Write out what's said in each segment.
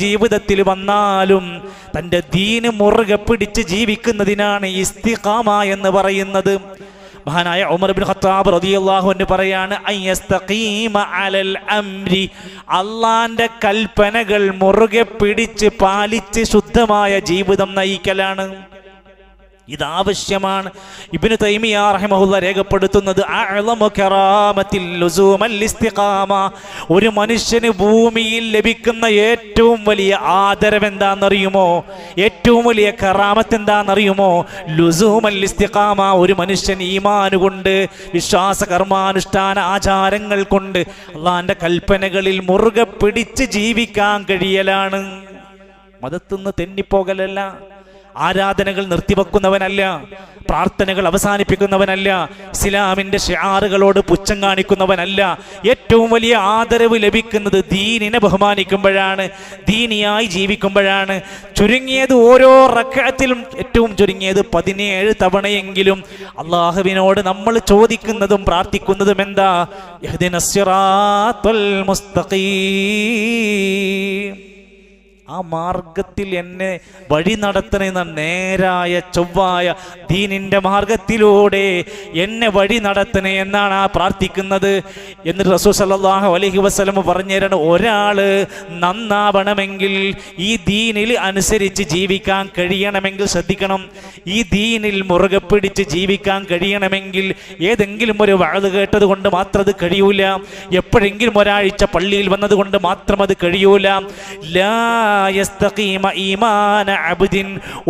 ജീവിതത്തിൽ വന്നാലും തൻ്റെ ദീന് മുറുകെ പിടിച്ച് ജീവിക്കുന്നതിനാണ് ഇസ്തിഖാമ എന്ന് പറയുന്നത്. മഹാനായ ഉമർ ഇബ്നു ഖത്താബ് റളിയല്ലാഹു അൻഹു പറയാണ്, അയ്യസ്തഖീമ അലൽ അംരി, അള്ളാന്റെ കൽപ്പനകൾ മുറുകെ പിടിച്ച് പാലിച്ച് ശുദ്ധമായ ജീവിതം നയിക്കലാണ്. ഇതാവശ്യമാണ്. ഇബ്നു തൈമിയ്യ റഹിമഹുല്ലാഹ് രേഖപ്പെടുത്തുന്നത്, അഅ്ളമു കറാമത്തിൽ ലുസൂമൽ ഇസ്തിഖാമ, ഒരു മനുഷ്യന് ഭൂമിയിൽ ലഭിക്കുന്ന ഏറ്റവും വലിയ ആദരവ് എന്താണെന്നറിയുമോ? ഏറ്റവും വലിയ കറാമത്ത് എന്താണെന്നറിയുമോ? ലുസൂമൽ ഇസ്തിഖാമ. ഒരു മനുഷ്യൻ ഈമാൻ കൊണ്ട്, വിശ്വാസ കർമാനുഷ്ഠാന ആചാരങ്ങൾ കൊണ്ട് അള്ളാന്റെ കൽപ്പനകളിൽ മുറുകെ പിടിച്ച് ജീവിക്കാൻ കഴിയലാണ്. മതത്തിന്ന് തെന്നിപ്പോകലല്ല, ആരാധനകൾ നിർത്തിവെക്കുന്നവനല്ല, പ്രാർത്ഥനകൾ അവസാനിപ്പിക്കുന്നവനല്ല, ഇസ്ലാമിന്റെ ഷിആറുകളോട് പുച്ഛം കാണിക്കുന്നവനല്ല. ഏറ്റവും വലിയ ആദരവ് ലഭിക്കുന്നത് ദീനിനെ ബഹുമാനിക്കുമ്പോഴാണ്, ദീനിയായി ജീവിക്കുമ്പോഴാണ്. ചുരുങ്ങിയത് ഓരോ റക്അത്തിലും ഏറ്റവും ചുരുങ്ങിയത് 17 തവണയെങ്കിലും അള്ളാഹുവിനോട് നമ്മൾ ചോദിക്കുന്നതും പ്രാർത്ഥിക്കുന്നതും എന്താ? ഇഹ്ദിനസ് സിറാത്തൽ മുസ്തഖീം, ആ മാർഗത്തിൽ എന്നെ വഴി നടത്തണമെന്ന നേരായ ചൊവ്വായ ദീനിന്റെ മാർഗത്തിലൂടെ എന്നെ വഴി നടത്തണേ എന്നാണ് ആ പ്രാർത്ഥിക്കുന്നത്. എന്നിട്ട് റസൂൽ സല്ലല്ലാഹു അലൈഹി വസല്ലം പറഞ്ഞു തരണം, ഒരാള് നന്നാവണമെങ്കിൽ, ഈ ദീനിൽ അനുസരിച്ച് ജീവിക്കാൻ കഴിയണമെങ്കിൽ ശ്രദ്ധിക്കണം. ഈ ദീനിൽ മുറുകെ പിടിച്ച് ജീവിക്കാൻ കഴിയണമെങ്കിൽ ഏതെങ്കിലും ഒരു വഅദ് കേട്ടത് കൊണ്ട് മാത്രം അത് കഴിയൂല, എപ്പോഴെങ്കിലും ഒരാഴ്ച പള്ളിയിൽ വന്നത് കൊണ്ട് മാത്രം അത് കഴിയൂല.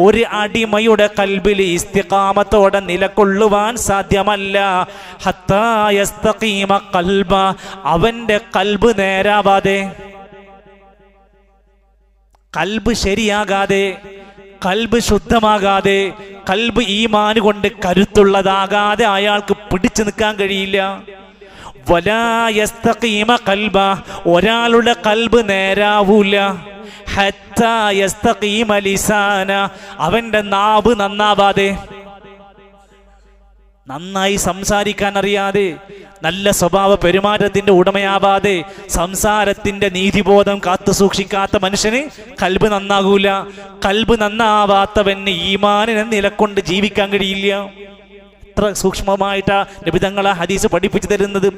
ഒരു അടിമയുടെ കൽബിൽ ഇസ്തിഖാമത്തോടെ നിലകൊള്ളുവാൻ സാധ്യമല്ല. ഹത്താ യസ്തഖീമ ഖൽബ, അവന്റെ കൽബ് നേരാവാതെ, കൽബ് ശരിയാകാതെ, കൽബ് ശുദ്ധമാകാതെ, കൽബ് ഈമാൻ കൊണ്ട് കരുത്തുള്ളതാകാതെ അയാൾക്ക് പിടിച്ചു നിൽക്കാൻ കഴിയില്ല. വലാ യസ്തഖീമ ഖൽബ, ഒരാളുടെ കൽബ് നേരാവൂല. ഹത്താ യസ്തഖീമ ലിസാന, അവന്റെ നാവ് നന്നാവാതെ, നന്നായി സംസാരിക്കാൻ അറിയാതെ, നല്ല സ്വഭാവ പെരുമാറ്റത്തിന്റെ ഉടമയാവാതെ, സംസാരത്തിന്റെ നീതിബോധം കാത്തു സൂക്ഷിക്കാത്ത മനുഷ്യന് കൽബ് നന്നാകൂല. കൽബ് നന്നാവാത്തവന് ഈമാനിനെ നിലക്കൊണ്ട് ജീവിക്കാൻ കഴിയില്ല. എത്ര സൂക്ഷ്മമായിട്ടാ നബി തങ്ങളെ ഹദീസ് പഠിപ്പിച്ചു തരുന്നത്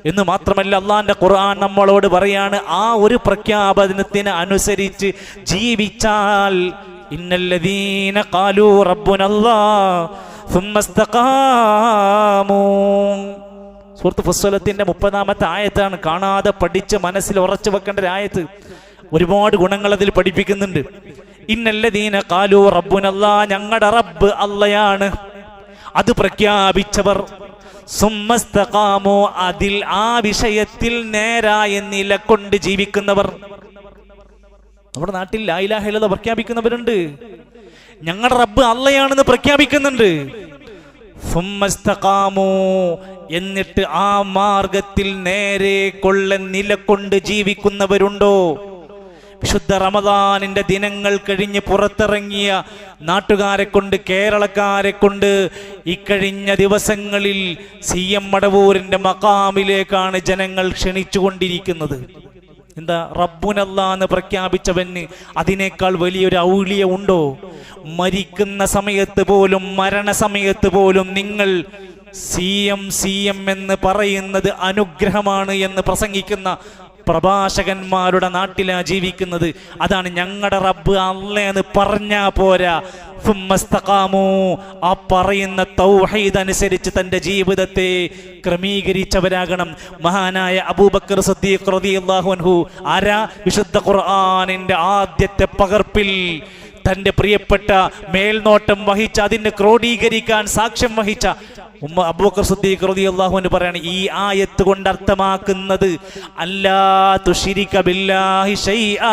എന്ന് മാത്രമല്ല, അള്ളാന്റെ ഖുർആൻ നമ്മളോട് പറയാണ്, ആ ഒരു പ്രഖ്യാപനത്തിന് അനുസരിച്ച് ജീവിച്ചാൽ, ഇന്നല്ലദീന ഖാലൂ റബ്ബുനല്ലാഹ് സുമ്മ ഇസ്തഖാമൂ, സൂറത്ത് ഫുസ്സിലത്തിന്റെ 30-ാമത്തെ ആയത്താണ്. കാണാതെ പഠിച്ച് മനസ്സിൽ ഉറച്ചു വെക്കേണ്ട ഒരു ആയത്ത്. ഒരുപാട് ഗുണങ്ങൾ അതിൽ പഠിപ്പിക്കുന്നുണ്ട്. ഇന്നല്ലദീന ഖാലൂ റബ്ബുനല്ലാഹ്, ഞങ്ങളുടെ റബ്ബ് അള്ളയാണ്, അത് പ്രഖ്യാപിച്ചവർ, സുമ്മസ്തഖാമു, അതിൽ ആ വിഷയത്തിൽ നേരായ നിലകൊണ്ട് ജീവിക്കുന്നവർ. നമ്മുടെ നാട്ടിൽ ലാ ഇലാഹ ഇല്ലല്ലാഹ് പ്രഖ്യാപിക്കുന്നവരുണ്ട്, ഞങ്ങളുടെ റബ്ബ് അള്ളയാണെന്ന് പ്രഖ്യാപിക്കുന്നുണ്ട്. സുമ്മസ്തഖാമു, എന്നിട്ട് ആ മാർഗത്തിൽ നേരെ കൊള്ളൻ നിലകൊണ്ട് ജീവിക്കുന്നവരുണ്ടോ? വിശുദ്ധ റമദാനിന്റെ ദിനങ്ങൾ കഴിഞ്ഞ് പുറത്തിറങ്ങിയ നാട്ടുകാരെ കൊണ്ട്, കേരളക്കാരെ കൊണ്ട് ഇക്കഴിഞ്ഞ ദിവസങ്ങളിൽ CM മടവൂരിന്റെ മഖാമിലേക്കാണ് ജനങ്ങൾ ക്ഷണിച്ചുകൊണ്ടിരിക്കുന്നത്. എന്താ? റബ്ബുനല്ലാഹ് എന്ന് പ്രഖ്യാപിച്ചവന് അതിനേക്കാൾ വലിയൊരു ഔലിയ ഉണ്ടോ? മരിക്കുന്ന സമയത്ത് പോലും, മരണസമയത്ത് പോലും നിങ്ങൾ CM എന്ന് പറയുന്നത് അനുഗ്രഹമാണ് എന്ന് പ്രസംഗിക്കുന്ന പ്രഭാഷകന്മാരുടെ നാട്ടിലാ ജീവിക്കുന്നത്. അതാണ് ഞങ്ങളുടെ റബ്ബ് അള്ളയെന്ന് പറഞ്ഞാ പോരാ, സുമ്മസ്തഖാമു, ആ പറയുന്ന തൗഹീദ് അനുസരിച്ച് തന്റെ ജീവിതത്തെ ക്രമീകരിച്ചവരാകണം. മഹാനായ അബൂബക്കർ സിദ്ദീഖ് റളിയല്ലാഹു അൻഹു ആരാ? വിശുദ്ധ ഖുർആനിന്റെ ആദ്യത്തെ പകർപ്പിൽ തന്റെ പ്രിയപ്പെട്ട മേൽനോട്ടം വഹിച്ച, അതിനെ ക്രോഡീകരിക്കാൻ സാക്ഷ്യം വഹിച്ച അബൂബക്കർ സിദ്ദീഖ് റളിയല്ലാഹു അൻഹു പറയാണ്, ഈ ആയത്ത് കൊണ്ട് അർത്ഥമാക്കുന്നത് അല്ലാ തുശ്രിക ബില്ലാഹി ശൈആ,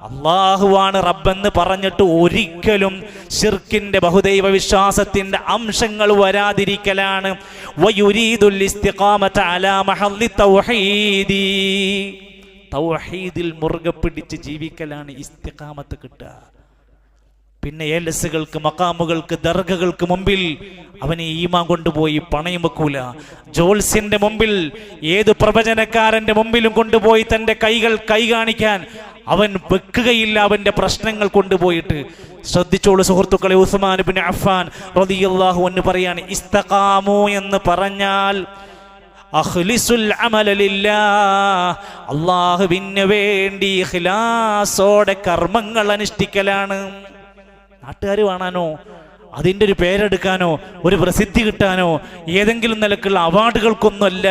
അല്ലാഹുവാണ് റബ്ബെന്ന് പറഞ്ഞിട്ട് ഒരിക്കലും ശിർക്കിന്റെ, ബഹുദൈവ വിശ്വാസത്തിന്റെ അംശങ്ങൾ വരാതിരിക്കലാണ്. വയുരീദുൽ ഇസ്തിഖാമത അലാ മഹല്ലി തൗഹീദി, തൗഹീദിൽ മുറുകെ പിടിച്ച് ജീവിക്കലാണ് ഇസ്തിഖാമത്ത് കിട്ടുക. പിന്നെ ഏലസുകൾക്ക്, മക്കാമുകൾക്ക്, ദർഗകൾക്ക് മുമ്പിൽ അവനെ ഈമാൻ കൊണ്ടുപോയി പണയം വെക്കൂല. ജോത്സ്യന്റെ മുമ്പിൽ, ഏത് പ്രവചനക്കാരന്റെ മുമ്പിലും കൊണ്ടുപോയി തന്റെ കൈ കാണിക്കാൻ അവൻ വെക്കുകയില്ല. അവന്റെ പ്രശ്നങ്ങൾ കൊണ്ടുപോയിട്ട് ശ്രദ്ധിച്ചോളൂ സുഹൃത്തുക്കളെ. ഉസ്മാൻ ഇബ്നു അഫ്ഫാൻ റളിയല്ലാഹു അൻഹു പറയാണ്, ഇസ്തഖാമു എന്ന് പറഞ്ഞാൽ അഖ്ലിസുൽ അമല ലില്ലാഹ്, അല്ലാഹുവിന് വേണ്ടി ഇഖ്ലാസോടെ കർമ്മങ്ങൾ അനുഷ്ഠിക്കലാണ്. നാട്ടുകാർ കാണാനോ, അതിൻ്റെ ഒരു പേരെടുക്കാനോ, ഒരു പ്രസിദ്ധി കിട്ടാനോ, ഏതെങ്കിലും നിലക്കുള്ള അവാർഡുകൾക്കൊന്നുമല്ല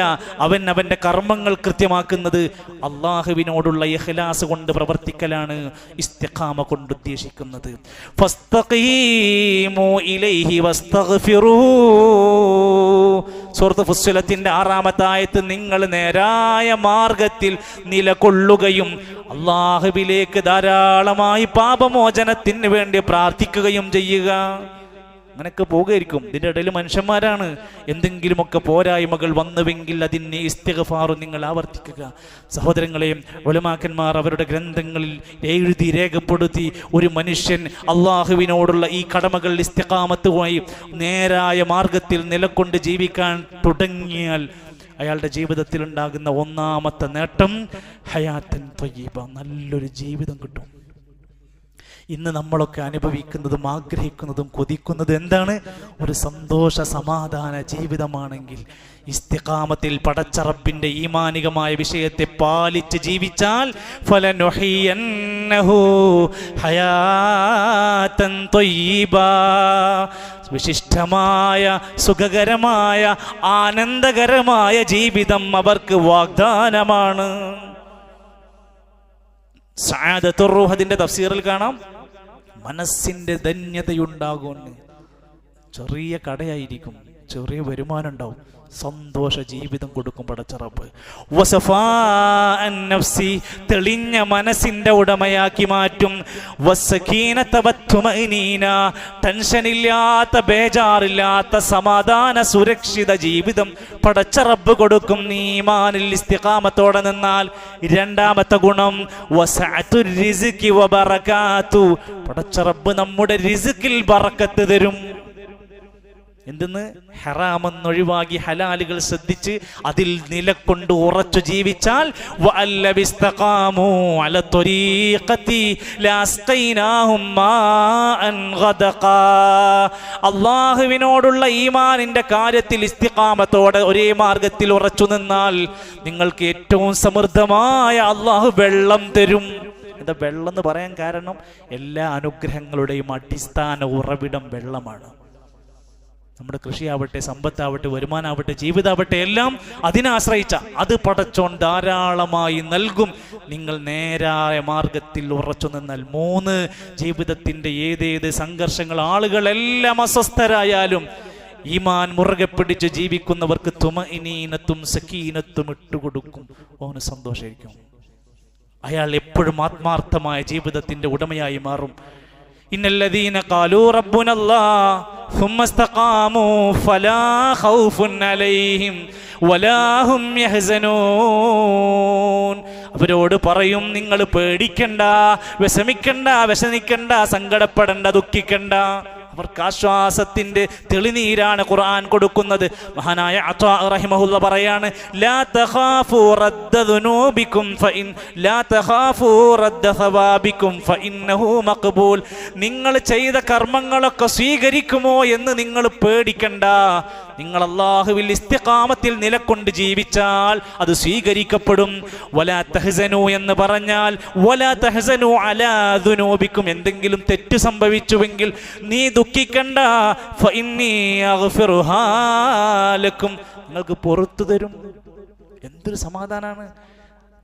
അവൻ്റെ കർമ്മങ്ങൾ കൃത്യമാക്കുന്നത്. അള്ളാഹുവിനോടുള്ള ഇഖ്ലാസ് കൊണ്ട് പ്രവർത്തിക്കലാണ് ഇസ്തിഖാമ കൊണ്ട് ഉദ്ദേശിക്കുന്നത്. ഫസ്തഖീമു ഇലൈഹി വസ്തഗ്ഫിറൂ. സൂറത്ത് ഫുസ്സിലത്തിന്റെ 6-ാമത്തെ ആയത്ത്, നിങ്ങൾ നേരായ മാർഗത്തിൽ നിലകൊള്ളുകയും അള്ളാഹുവിലേക്ക് ധാരാളമായി പാപമോചനത്തിന് വേണ്ടി പ്രാർത്ഥിക്കുകയും ചെയ്യുക. അങ്ങനെയൊക്കെ പോകുമായിരിക്കും. ഇതിൻ്റെ ഇടയിൽ മനുഷ്യന്മാരാണ്. എന്തെങ്കിലുമൊക്കെ പോരായ്മകൾ വന്നുവെങ്കിൽ അതിന് ഇസ്തിഗ്ഫാർ നിങ്ങൾ ആവർത്തിക്കുക. സഹോദരങ്ങളെ, ഉലമാക്കന്മാർ അവരുടെ ഗ്രന്ഥങ്ങളിൽ എഴുതി രേഖപ്പെടുത്തി, ഒരു മനുഷ്യൻ അള്ളാഹുവിനോടുള്ള ഈ കടമകൾ ഇസ്തിഖാമത്തുമായി നേരായ മാർഗത്തിൽ നിലകൊണ്ട് ജീവിക്കാൻ തുടങ്ങിയാൽ അയാളുടെ ജീവിതത്തിൽ ഉണ്ടാകുന്ന ഒന്നാമത്തെ നേട്ടം ഹയാത്തൻ ത്വയ്യിബ, നല്ലൊരു ജീവിതം കിട്ടും. ഇന്ന് നമ്മളൊക്കെ അനുഭവിക്കുന്നതും ആഗ്രഹിക്കുന്നതും കൊതിക്കുന്നതും എന്താണ്? ഒരു സന്തോഷ സമാധാന ജീവിതമാണെങ്കിൽ ഇസ്തിഖാമത്തിൽ പടച്ച റബ്ബിന്റെ ഈമാനികമായ വിഷയത്തെ പാലിച്ച് ജീവിച്ചാൽ ഫലനുഹിയന്നഹു ഹയാതൻ ത്വയ്യിബ, വിശിഷ്ടമായ സുഖകരമായ ആനന്ദകരമായ ജീവിതം അവർക്ക് വാഗ്ദാനമാണ്. സഅദത്തുർ റൂഹ് അതിന്റെ തഫ്സീറിൽ കാണാം, മനസ്സിന്റെ ധന്യതയുണ്ടാകുന്നു. ചെറിയ കടയായിരിക്കും, ചെറിയ വരുമാനം ഉണ്ടാവും, സന്തോഷ ജീവിതം കൊടുക്കും പടച്ച റബ്ബ്. വസഫാഅൻ നഫ്സി, തെളിഞ്ഞ മനസ്സിന്റെ ഉടമയാക്കി മാറ്റും. വസകീനത വത്തുമഈനീന, ടെൻഷനില്ലാത്ത, ബേജാറില്ലാത്ത, സമാധാന സുരക്ഷിത ജീവിതം പടച്ച റബ്ബ് കൊടുക്കും ഈമാനിൽ ഇസ്തിഖാമത്തോടെ നിന്നാൽ. രണ്ടാമത്തെ ഗുണം വസഅതുർ റിസ്ഖി വബറകാതു, പടച്ച റബ്ബ് നമ്മുടെ റിസ്ഖിൽ ബറക്കത്ത് തരും. എന്തെന്ന്? ഹറാമെന്നൊഴിവാക്കി ഹലാലുകൾ ശ്രദ്ധിച്ച് അതിൽ നിലകൊണ്ട് ഉറച്ചു ജീവിച്ചാൽ അള്ളാഹുവിനോടുള്ള ഈമാനിന്റെ കാര്യത്തിൽ ഇസ്തിഖാമത്തോടെ ഒരേ മാർഗത്തിൽ ഉറച്ചു നിന്നാൽ നിങ്ങൾക്ക് ഏറ്റവും സമൃദ്ധമായ അള്ളാഹു വെള്ളം തരും. എന്താ വെള്ളം എന്ന് പറയാൻ കാരണം? എല്ലാ അനുഗ്രഹങ്ങളുടെയും അടിസ്ഥാന ഉറവിടം വെള്ളമാണ്. നമ്മുടെ കൃഷിയാവട്ടെ, സമ്പത്താവട്ടെ, വരുമാനമാവട്ടെ, ജീവിതമാവട്ടെ, എല്ലാം അതിനെ ആശ്രയിച്ച അത് പടച്ചോൻ ധാരാളമായി നൽകും നിങ്ങൾ നേരായ മാർഗത്തിൽ ഉറച്ചു നിന്നാൽ. 3, ജീവിതത്തിന്റെ ഏതേത് സംഘർഷങ്ങൾ, ആളുകളെല്ലാം അസ്വസ്ഥരായാലും ഈമാൻ മുറുകെ പിടിച്ച് ജീവിക്കുന്നവർക്ക് തുമഇനീനത്തും സക്കീനത്തും ഇട്ടുകൊടുക്കും. ഓന് സന്തോഷമായിരിക്കും. അയാൾ എപ്പോഴും ആത്മാർത്ഥമായ ജീവിതത്തിന്റെ ഉടമയായി മാറും. ഇന്നല്ലദീന ഖാലൂ റബ്ബുനല്ലാഹ് ثم استقاموا فلا خوف عليهم ولا هم يحزنون. അവരോട് പറയും, നിങ്ങൾ പേടിക്കണ്ട, വിഷമിക്കണ്ട, വ്യസനിക്കണ്ട, സങ്കടപ്പെടണ്ട, ദുഃഖിക്കണ്ട. അവർക്ക് ആശ്വാസത്തിന്റെ തെളിനീരാണ് ഖുർആൻ കൊടുക്കുന്നത്. മഹാനായ അതാ റഹിമഹുല്ല പറയാണ്, ലാ തഖാഫു റദ്ദ ദുനൂബികും ഫഇൻ ലാ തഖാഫു റദ്ദ സവാബികും ഫഇന്നഹു മഖ്ബൂൽ. നിങ്ങൾ ചെയ്ത കർമ്മങ്ങളൊക്കെ സ്വീകരിക്കുമോ എന്ന് നിങ്ങൾ പേടിക്കണ്ട. നിങ്ങൾ അല്ലാഹുവിൽ ഇസ്തിഖാമത്തിൽ നിലകൊണ്ട് ജീവിച്ചാൽ അത് സ്വീകരിക്കപ്പെടും. വലാ തഹ്സനു എന്ന് പറഞ്ഞാൽ വലാ തഹ്സനു അലാ ദുനൂബികും, എന്തെങ്കിലും തെറ്റ് സംഭവിച്ചുവെങ്കിൽ നീ ദുഃഖിക്കണ്ട. ഫഇന്നി അഗ്ഫിറുഹാ ലക്കും, നിങ്ങൾക്ക് പുറത്തു തരും. എന്തൊരു സമാധാനാണ്,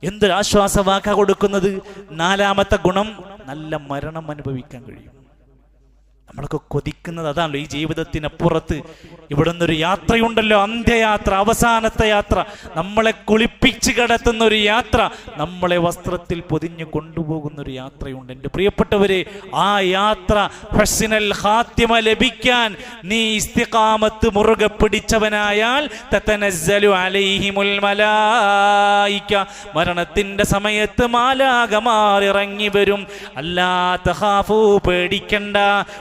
എന്തൊരു ആശ്വാസവാക്ക കൊടുക്കുന്നത്. 4-ാമത്തെ ഗുണം, നല്ല മരണം അനുഭവിക്കാൻ കഴിയും. നമ്മളൊക്കെ കൊതിക്കുന്നത് അതാണല്ലോ. ഈ ജീവിതത്തിനപ്പുറത്ത് ഇവിടെ നിന്നൊരു യാത്രയുണ്ടല്ലോ, അന്ത്യയാത്ര, അവസാനത്തെ യാത്ര, നമ്മളെ കുളിപ്പിച്ച് കിടത്തുന്ന ഒരു യാത്ര, നമ്മളെ വസ്ത്രത്തിൽ പൊതിഞ്ഞു കൊണ്ടുപോകുന്ന ഒരു യാത്രയുണ്ട്. എൻ്റെ പ്രിയപ്പെട്ടവരെ, ആ യാത്ര ഹസ്നൽ ഖാത്തിമ ലഭിക്കാൻ നീ ഇസ്തിഖാമത്ത് മുറുകെ പിടിച്ചവനായാൽ തതനസ്സലു അലൈഹിമുൽ മലായിക, മരണത്തിന്റെ സമയത്ത് മാലാകമാർ ഇറങ്ങി വരും. അല്ലാ തഖാഫു, പേടിക്കണ്ട,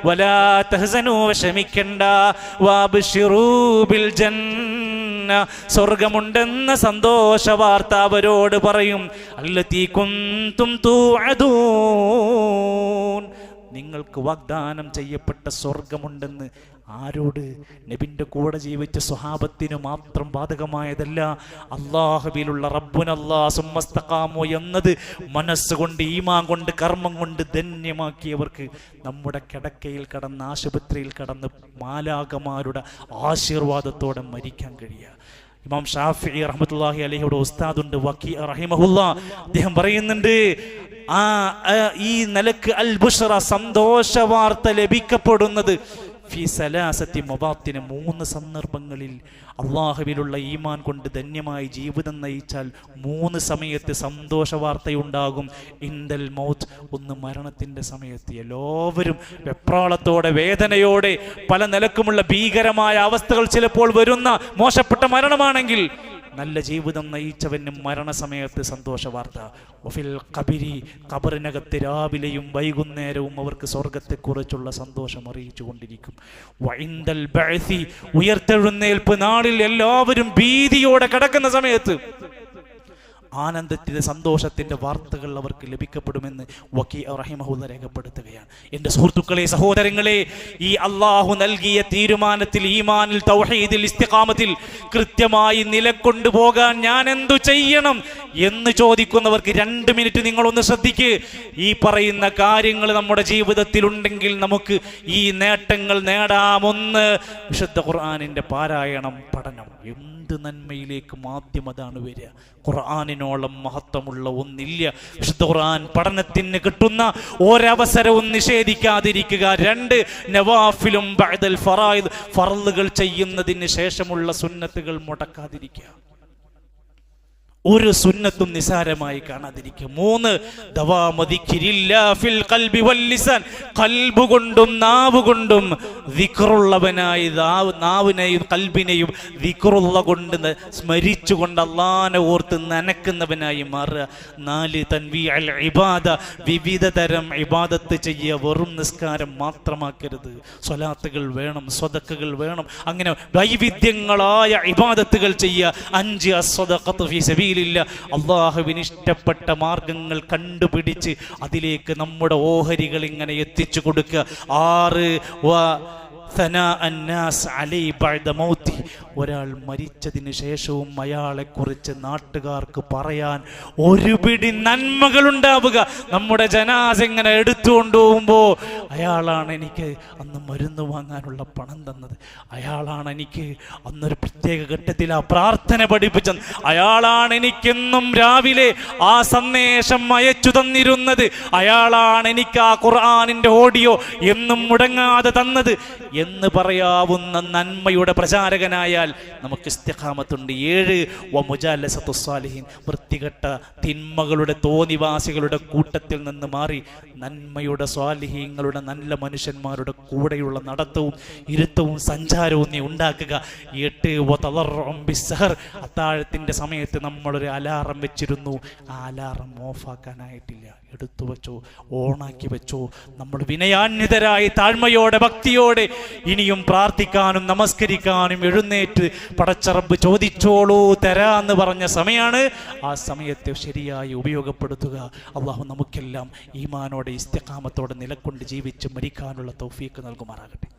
വലാ തഹ്സനു, വിഷമിക്കണ്ട, വബശിറൂ ബിൽ ജന്ന, സ്വർഗമുണ്ടെന്ന സന്തോഷ വാർത്ത അവരോട് പറയും. അല്ലതീ കുന്തും തൂഅദൂൻ, നിങ്ങൾക്ക് വാഗ്ദാനം ചെയ്യപ്പെട്ട സ്വർഗമുണ്ടെന്ന്. ആരോട്? നബിന്റെ കൂടെ ജീവിച്ച സ്വഹാബത്തിന് മാത്രം ബാധകമായതല്ല. അല്ലാഹുവിലുള്ള റബ്ബുനല്ലാഹ് സുമ്മസ്തഖാമു എന്നത് മനസ്സുകൊണ്ട്, ഈമാൻ കൊണ്ട്, കർമ്മം കൊണ്ട് ധന്യമാക്കിയവർക്ക് നമ്മുടെ കിടക്കയിൽ കടന്ന്, ആശുപത്രിയിൽ കടന്ന് മാലാകമാരുടെ ആശീർവാദത്തോടെ മരിക്കാൻ കഴിയുക. ഇമാം ഷാഫിഈ റഹ്മത്തുള്ളാഹി അലൈഹിയുടെ ഉസ്താദുണ്ട്, വകീ റഹിമഹുല്ലാ. അദ്ദേഹം പറയുന്നുണ്ട്, ഈ നിലക്ക് അൽ ബുഷ്റ, സന്തോഷ വാർത്ത ലഭിക്കപ്പെടുന്നത് ഫി സലാസത്തി മവാത്തിന്, 3 സന്ദർഭങ്ങളിൽ. അള്ളാഹുവിലുള്ള ഈമാൻ കൊണ്ട് ധന്യമായി ജീവിതം നയിച്ചാൽ 3 സമയത്ത് സന്തോഷ വാർത്തയുണ്ടാകും. ഇൻദൽ മൗത്ത്, ഒന്ന് മരണത്തിൻ്റെ സമയത്ത്. എല്ലാവരും വെപ്രാളത്തോടെ, വേദനയോടെ, പല നിലക്കുമുള്ള ഭീകരമായ അവസ്ഥകൾ ചിലപ്പോൾ വരുന്ന മോശപ്പെട്ട മരണമാണെങ്കിൽ, നല്ല ജീവിതം നയിച്ചവന് മരണസമയത്ത് സന്തോഷ വാർത്ത. വഫിൽ ഖബരി, ഖബറിനകത്ത് രാവിലെയും വൈകുന്നേരവും അവർക്ക് സ്വർഗത്തെക്കുറിച്ചുള്ള സന്തോഷം അറിയിച്ചു കൊണ്ടിരിക്കും. വഇൻദൽ ബഅസി, ഉയർത്തെഴുന്നേൽപ്പ് നാളിൽ എല്ലാവരും ഭീതിയോടെ കിടക്കുന്ന സമയത്ത് ആനന്ദത്തിന്റെ, സന്തോഷത്തിന്റെ വാർത്തകൾ അവർക്ക് ലഭിക്കപ്പെടുമെന്ന് വകീ റഹിമഹുല്ലാഹ് രേഖപ്പെടുത്തുകയാണ്. എൻ്റെ സുഹൃത്തുക്കളെ, സഹോദരങ്ങളെ, ഈ അള്ളാഹു നൽകിയ തീരുമാനത്തിൽ, ഈമാനിൽ, തൗഹീദിൽ, ഇസ്തിഖാമത്തിൽ കൃത്യമായി നിലകൊണ്ടുപോകാൻ ഞാൻ എന്തു ചെയ്യണം എന്ന് ചോദിക്കുന്നവർക്ക് 2 മിനിറ്റ് നിങ്ങളൊന്ന് ശ്രദ്ധിക്ക്. ഈ പറയുന്ന കാര്യങ്ങൾ നമ്മുടെ ജീവിതത്തിൽ ഉണ്ടെങ്കിൽ നമുക്ക് ഈ നേട്ടങ്ങൾ നേടാം. 1, വിശുദ്ധ ഖുർആനിന്റെ പാരായണം, പഠനം. എന്ത് നന്മയിലേക്ക് ആദ്യം അതാണ് വരിക. ഖുർആനിനോളം മഹത്വമുള്ള ഒന്നില്ല. വിശുദ്ധ ഖുർആൻ പഠനത്തിന് കിട്ടുന്ന ഒരവസരവും നിഷേധിക്കാതിരിക്കുക. 2, നവാഫിലും ബഅദൽ ഫറായിദ്, ഫർളുകൾ ചെയ്യുന്നതിന് ശേഷമുള്ള സുന്നത്തുകൾ മുടക്കാതിരിക്കുക. ഒരു സുന്നത്തും നിസാരമായി കാണാതിരിക്കുക. 3, ദവാമു ദിക്രില്ലാഹി ഫിൽ ഖൽബി വൽ ലിസാൻ, ഖൽബ് കൊണ്ടും നാവ് കൊണ്ടും ദിക്റുള്ളവനായി, നാവിനെയും ഖൽബിനെയും ദിക്റുള്ള കൊണ്ട് സ്മരിച്ചുകൊണ്ട് അല്ലാഹനെ ഓർത്ത് നനക്കുന്നവനായി മാറുക. 4, തൻവീഉൽ ഇബാദ, വിവിധ തരം ഇബാദത്ത് ചെയ്യുക. വെറും നിസ്കാരം മാത്രമാക്കരുത്. സ്വലാത്തുകൾ വേണം, സ്വദഖകൾ വേണം, അങ്ങനെ വൈവിധ്യങ്ങളായ ഇബാദത്തുകൾ ചെയ്യുക. 5, അസ്സദഖത്തു ഫീ സബീൽ, അള്ളാഹുവിന് ഇഷ്ടപ്പെട്ട മാർഗങ്ങൾ കണ്ടുപിടിച്ച് അതിലേക്ക് നമ്മുടെ ഓഹരികൾ ഇങ്ങനെ എത്തിച്ചു കൊടുക്കുക. 6, ഒരാൾ മരിച്ചതിന് ശേഷവും അയാളെക്കുറിച്ച് നാട്ടുകാർക്ക് പറയാൻ ഒരു പിടി നന്മകൾ ഉണ്ടാവുക. നമ്മുടെ ജനാസ ഇങ്ങനെ എടുത്തുകൊണ്ടുപോകുമ്പോൾ, അയാളാണ് എനിക്ക് അന്ന് മരുന്ന് വാങ്ങാനുള്ള പണം തന്നത്, അയാളാണ് എനിക്ക് അന്നൊരു പ്രത്യേക ഘട്ടത്തിൽ ആ പ്രാർത്ഥന പഠിപ്പിച്ചത്, അയാളാണ് എനിക്കെന്നും രാവിലെ ആ സന്ദേശം അയച്ചു തന്നിരുന്നത്, അയാളാണ് എനിക്ക് ആ ഖുർആനിന്റെ ഓഡിയോ എന്നും മുടങ്ങാതെ തന്നത് എന്ന് പറയാവുന്ന നന്മയുടെ പ്രചാരകനായാൽ നമുക്ക് ഇസ്തിഖാമത്തുണ്ട്. 7, വമുജാലസത്തു സ്വാലിഹീൻ, വൃത്തികെട്ട തിന്മകളുടെ, തോന്നിവാസികളുടെ കൂട്ടത്തിൽ നിന്ന് മാറി നന്മയുടെ, സ്വാലിഹീങ്ങളുടെ, നല്ല മനുഷ്യന്മാരുടെ കൂടെയുള്ള നടത്തവും ഇരുത്തവും സഞ്ചാരവും നീ ഉണ്ടാക്കുക. 8, വതളറും ബിസ്സഹർ, അത്താഴത്തിന്റെ സമയത്ത് നമ്മളൊരു അലാറം വെച്ചിരുന്നു, ആ അലാറം ഓഫാക്കാനായിട്ടില്ല, എടുത്തു വെച്ചോ, ഓണാക്കി വെച്ചോ. നമ്മൾ വിനയാന്വിതരായി, താഴ്മയോടെ, ഭക്തിയോടെ ഇനിയും പ്രാർത്ഥിക്കാനും നമസ്കരിക്കാനും എഴുന്നേറ്റ് പടച്ച റബ്ബ് ചോദിച്ചോളൂ തരാന്ന് പറഞ്ഞ സമയമാണ്. ആ സമയത്തെ ശരിയായി ഉപയോഗപ്പെടുത്തുക. അള്ളാഹു നമുക്കെല്ലാം ഈമാനോടെ, ഇസ്തിഖാമത്തോടെ നിലകൊണ്ട് ജീവിച്ച് മരിക്കാനുള്ള തൗഫീഖ് നൽകുമാറാകട്ടെ.